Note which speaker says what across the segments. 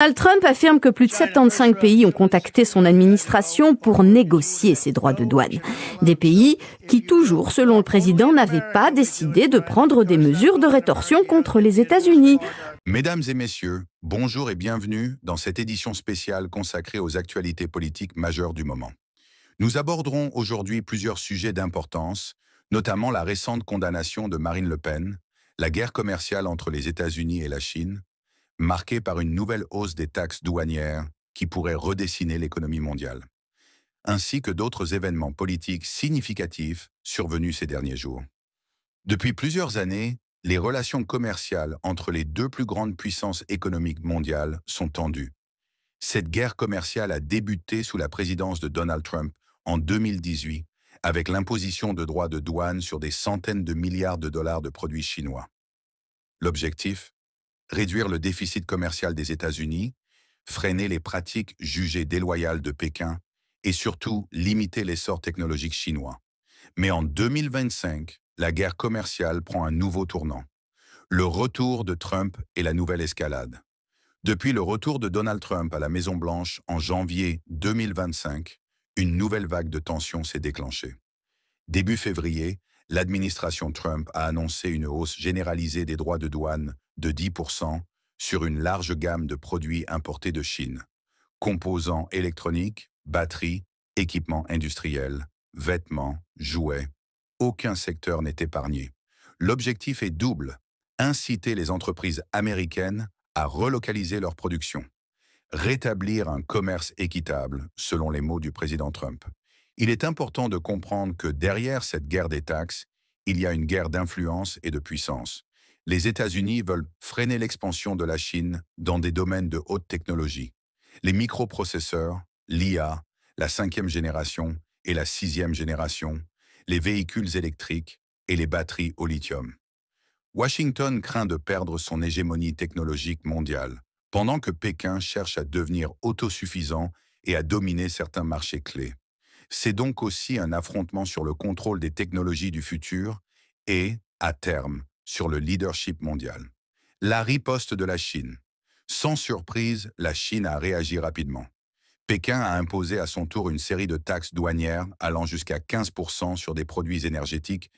Speaker 1: Donald Trump affirme que plus de 75 pays ont contacté son administration pour négocier ses droits de douane. Des pays qui, toujours selon le président, n'avaient pas décidé de prendre des mesures de rétorsion contre les États-Unis.
Speaker 2: Mesdames et messieurs, bonjour et bienvenue dans cette édition spéciale consacrée aux actualités politiques majeures du moment. Nous aborderons aujourd'hui plusieurs sujets d'importance, notamment la récente condamnation de Marine Le Pen, la guerre commerciale entre les États-Unis et la Chine, marquée par une nouvelle hausse des taxes douanières qui pourrait redessiner l'économie mondiale, ainsi que d'autres événements politiques significatifs survenus ces derniers jours. Depuis plusieurs années, les relations commerciales entre les deux plus grandes puissances économiques mondiales sont tendues. Cette guerre commerciale a débuté sous la présidence de Donald Trump en 2018, avec l'imposition de droits de douane sur des centaines de milliards de dollars de produits chinois. L'objectif ? Réduire le déficit commercial des États-Unis, freiner les pratiques jugées déloyales de Pékin et surtout limiter l'essor technologique chinois. Mais en 2025, la guerre commerciale prend un nouveau tournant. Le retour de Trump et la nouvelle escalade. Depuis le retour de Donald Trump à la Maison-Blanche en janvier 2025, une nouvelle vague de tensions s'est déclenchée. Début février, l'administration Trump a annoncé une hausse généralisée des droits de douane de 10% sur une large gamme de produits importés de Chine, composants électroniques, batteries, équipements industriels, vêtements, jouets. Aucun secteur n'est épargné. L'objectif est double, inciter les entreprises américaines à relocaliser leur production, rétablir un commerce équitable, selon les mots du président Trump. Il est important de comprendre que derrière cette guerre des taxes, il y a une guerre d'influence et de puissance. Les États-Unis veulent freiner l'expansion de la Chine dans des domaines de haute technologie. Les microprocesseurs, l'IA, la 5e génération et la 6e génération, les véhicules électriques et les batteries au lithium. Washington craint de perdre son hégémonie technologique mondiale, pendant que Pékin cherche à devenir autosuffisant et à dominer certains marchés clés. C'est donc aussi un affrontement sur le contrôle des technologies du futur et, à terme, sur le leadership mondial. La riposte de la Chine. Sans surprise, la Chine a réagi rapidement. Pékin a imposé à son tour une série de taxes douanières allant jusqu'à 15% sur des produits énergétiques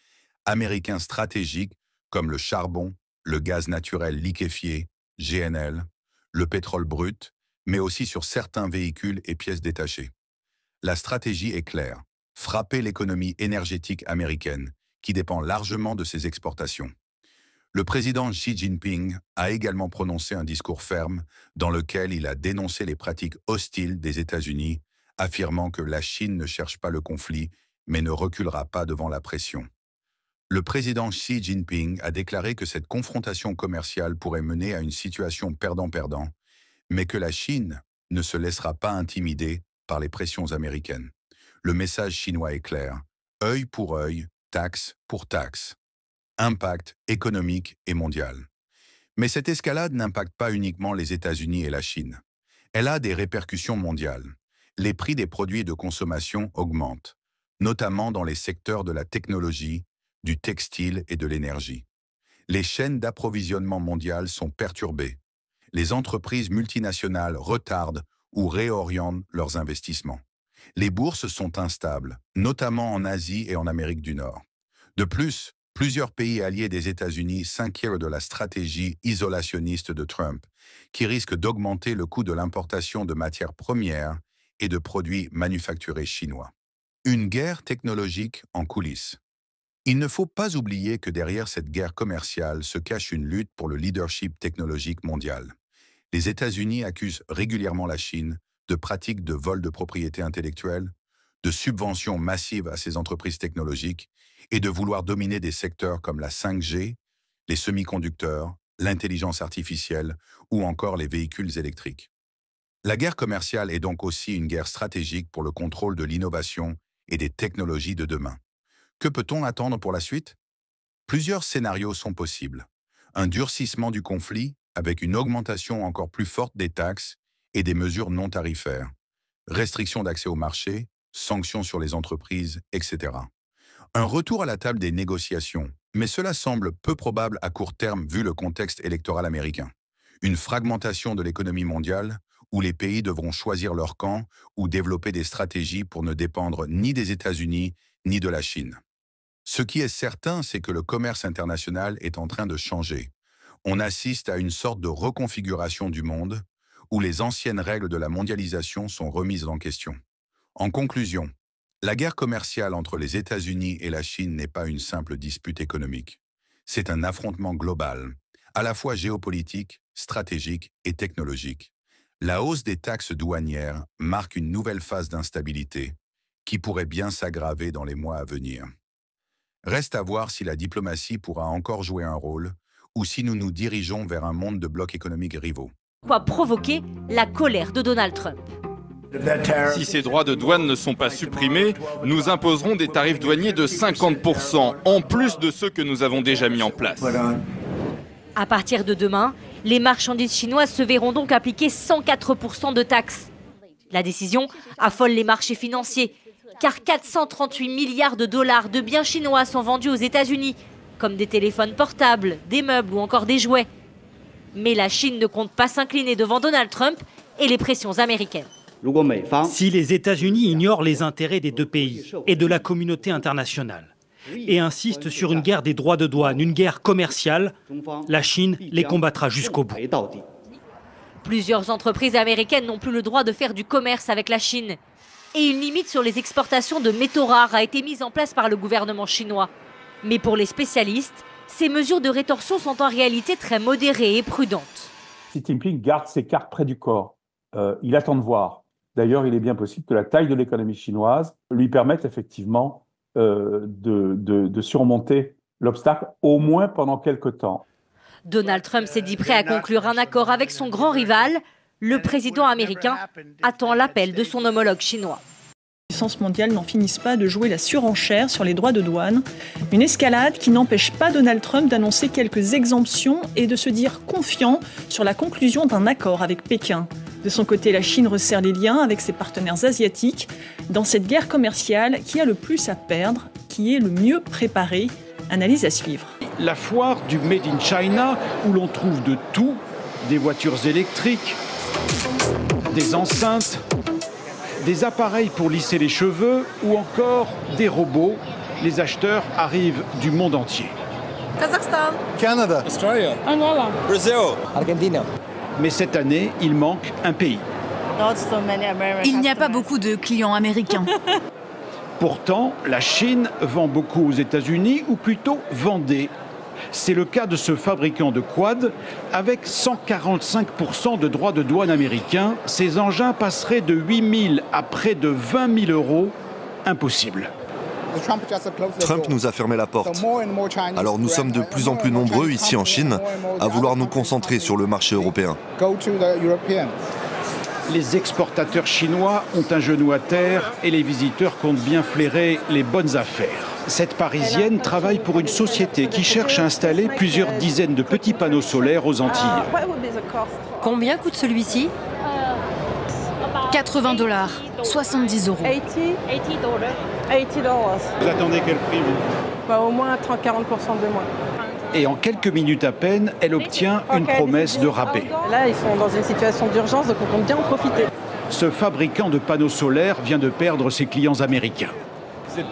Speaker 2: américains stratégiques comme le charbon, le gaz naturel liquéfié, GNL, le pétrole brut, mais aussi sur certains véhicules et pièces détachées. La stratégie est claire, frapper l'économie énergétique américaine, qui dépend largement de ses exportations. Le président Xi Jinping a également prononcé un discours ferme dans lequel il a dénoncé les pratiques hostiles des États-Unis, affirmant que la Chine ne cherche pas le conflit, mais ne reculera pas devant la pression. Le président Xi Jinping a déclaré que cette confrontation commerciale pourrait mener à une situation perdant-perdant, mais que la Chine ne se laissera pas intimider par les pressions américaines. Le message chinois est clair, œil pour œil, taxe pour taxe. Impact économique et mondial. Mais cette escalade n'impacte pas uniquement les États-Unis et la Chine. Elle a des répercussions mondiales. Les prix des produits de consommation augmentent, notamment dans les secteurs de la technologie, du textile et de l'énergie. Les chaînes d'approvisionnement mondiales sont perturbées. Les entreprises multinationales retardent ou réorientent leurs investissements. Les bourses sont instables, notamment en Asie et en Amérique du Nord. De plus, plusieurs pays alliés des États-Unis s'inquiètent de la stratégie isolationniste de Trump, qui risque d'augmenter le coût de l'importation de matières premières et de produits manufacturés chinois. Une guerre technologique en coulisses. Il ne faut pas oublier que derrière cette guerre commerciale se cache une lutte pour le leadership technologique mondial. Les États-Unis accusent régulièrement la Chine de pratiques de vol de propriété intellectuelle, de subventions massives à ces entreprises technologiques et de vouloir dominer des secteurs comme la 5G, les semi-conducteurs, l'intelligence artificielle ou encore les véhicules électriques. La guerre commerciale est donc aussi une guerre stratégique pour le contrôle de l'innovation et des technologies de demain. Que peut-on attendre pour la suite? Plusieurs scénarios sont possibles. Un durcissement du conflit avec une augmentation encore plus forte des taxes et des mesures non tarifaires, restrictions d'accès au marché, sanctions sur les entreprises, etc. Un retour à la table des négociations, mais cela semble peu probable à court terme vu le contexte électoral américain. Une fragmentation de l'économie mondiale où les pays devront choisir leur camp ou développer des stratégies pour ne dépendre ni des États-Unis ni de la Chine. Ce qui est certain, c'est que le commerce international est en train de changer. On assiste à une sorte de reconfiguration du monde où les anciennes règles de la mondialisation sont remises en question. En conclusion, la guerre commerciale entre les États-Unis et la Chine n'est pas une simple dispute économique. C'est un affrontement global, à la fois géopolitique, stratégique et technologique. La hausse des taxes douanières marque une nouvelle phase d'instabilité qui pourrait bien s'aggraver dans les mois à venir. Reste à voir si la diplomatie pourra encore jouer un rôle ou si nous nous dirigeons vers un monde de blocs économiques rivaux.
Speaker 3: Quoi provoquer la colère de Donald Trump.
Speaker 4: Si ces droits de douane ne sont pas supprimés, nous imposerons des tarifs douaniers de 50%, en plus de ceux que nous avons déjà mis en place.
Speaker 3: À partir de demain, les marchandises chinoises se verront donc appliquer 104% de taxes. La décision affole les marchés financiers, car 438 milliards de dollars de biens chinois sont vendus aux États-Unis, comme des téléphones portables, des meubles ou encore des jouets. Mais la Chine ne compte pas s'incliner devant Donald Trump et les pressions américaines.
Speaker 5: Si les États-Unis ignorent les intérêts des deux pays et de la communauté internationale et insistent sur une guerre des droits de douane, une guerre commerciale, la Chine les combattra jusqu'au bout.
Speaker 3: Plusieurs entreprises américaines n'ont plus le droit de faire du commerce avec la Chine. Et une limite sur les exportations de métaux rares a été mise en place par le gouvernement chinois. Mais pour les spécialistes, ces mesures de rétorsion sont en réalité très modérées et prudentes.
Speaker 6: Xi Jinping garde ses cartes près du corps. Il attend de voir. D'ailleurs, il est bien possible que la taille de l'économie chinoise lui permette effectivement de surmonter l'obstacle, au moins pendant quelques temps.
Speaker 3: Donald Trump s'est dit prêt à conclure un accord avec son grand rival. Le président américain attend l'appel de son homologue chinois.
Speaker 7: Les puissances mondiales n'en finissent pas de jouer la surenchère sur les droits de douane. Une escalade qui n'empêche pas Donald Trump d'annoncer quelques exemptions et de se dire confiant sur la conclusion d'un accord avec Pékin. De son côté, la Chine resserre les liens avec ses partenaires asiatiques dans cette guerre commerciale qui a le plus à perdre, qui est le mieux préparé. Analyse à suivre.
Speaker 8: La foire du Made in China où l'on trouve de tout, des voitures électriques, des enceintes, des appareils pour lisser les cheveux ou encore des robots. Les acheteurs arrivent du monde entier.
Speaker 9: Kazakhstan,
Speaker 10: Canada,
Speaker 9: Australia, Angola,
Speaker 10: Brazil,
Speaker 9: Argentina.
Speaker 8: Mais cette année, il manque un pays.
Speaker 11: Il n'y a pas beaucoup de clients américains.
Speaker 8: Pourtant, la Chine vend beaucoup aux États-Unis, ou plutôt vendait. C'est le cas de ce fabricant de quad. Avec 145% de droits de douane américains, ces engins passeraient de 8 000 à près de 20 000 euros. Impossible.
Speaker 12: Trump nous a fermé la porte. Alors nous sommes de plus en plus nombreux ici en Chine à vouloir nous concentrer sur le marché européen.
Speaker 8: Les exportateurs chinois ont un genou à terre et les visiteurs comptent bien flairer les bonnes affaires. Cette Parisienne travaille pour une société qui cherche à installer plusieurs dizaines de petits panneaux solaires aux Antilles.
Speaker 11: Combien coûte celui-ci ? 80 $, 70 €.
Speaker 8: Vous attendez quel prix, vous ?
Speaker 13: Au moins 30-40% de moins.
Speaker 8: Et en quelques minutes à peine, elle obtient une promesse de rabais.
Speaker 13: Là, ils sont dans une situation d'urgence, donc on compte bien en profiter.
Speaker 8: Ce fabricant de panneaux solaires vient de perdre ses clients américains.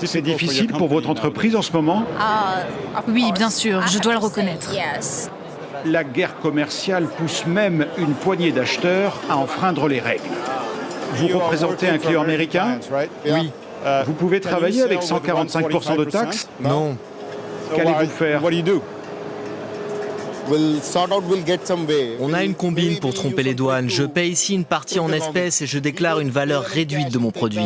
Speaker 8: C'est difficile pour votre entreprise en ce moment ?
Speaker 11: Oui, bien sûr, je dois le reconnaître.
Speaker 8: La guerre commerciale pousse même une poignée d'acheteurs à enfreindre les règles. Vous représentez un client américain ?
Speaker 12: Oui.
Speaker 8: Vous pouvez travailler avec 145% de taxes ?
Speaker 12: Non.
Speaker 8: Qu'allez-vous faire ?
Speaker 14: On a une combine pour tromper les douanes. Je paie ici une partie en espèces et je déclare une valeur réduite de mon produit.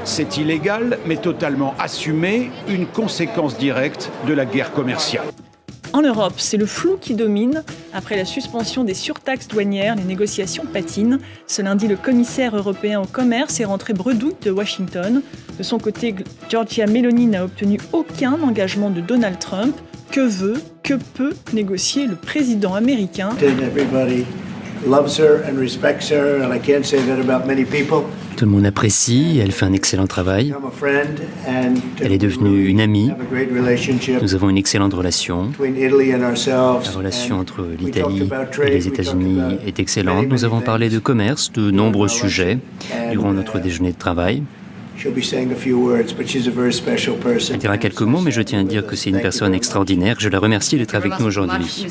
Speaker 8: C'est illégal, mais totalement assumé, une conséquence directe de la guerre commerciale.
Speaker 7: En Europe, c'est le flou qui domine. Après la suspension des surtaxes douanières, les négociations patinent. Ce lundi, le commissaire européen au commerce est rentré bredouille de Washington. De son côté, Giorgia Meloni n'a obtenu aucun engagement de Donald Trump. Que veut, que peut négocier le président américain ?
Speaker 15: Tout
Speaker 10: Tout le monde apprécie, elle fait un excellent travail. Elle est devenue une amie. Nous avons une excellente relation. La relation entre l'Italie et les États-Unis est excellente. Nous avons parlé de commerce, de nombreux sujets durant notre déjeuner de travail. Elle dira quelques mots, mais je tiens à dire que c'est une personne extraordinaire. Je la remercie d'être avec nous aujourd'hui.